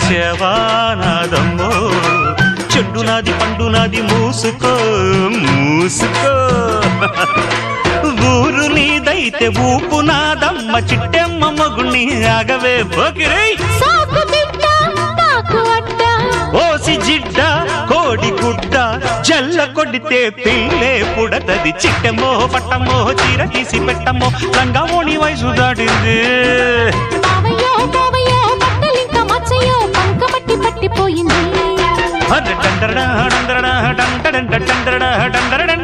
వచ్చేవానాదమ్మో చెడ్డు నాది పండు నాది మూసుకో మూసుకో ఊరు నీదైతే ఊపు నాదమ్మ చిట్టెమ్మ మగుణ్ణి ఆగవే బొకిరై ఓసి జిడ్డ కోడి గుడ్డ జల్ల కొడితే పిల్లే పుడతది చిట్టమో పట్టమో చీర తీసి పెట్టమో లంగావోణి వయసు దాటింది పట్టిపోయింది డందరడా డందరడా డందరడా డందరడా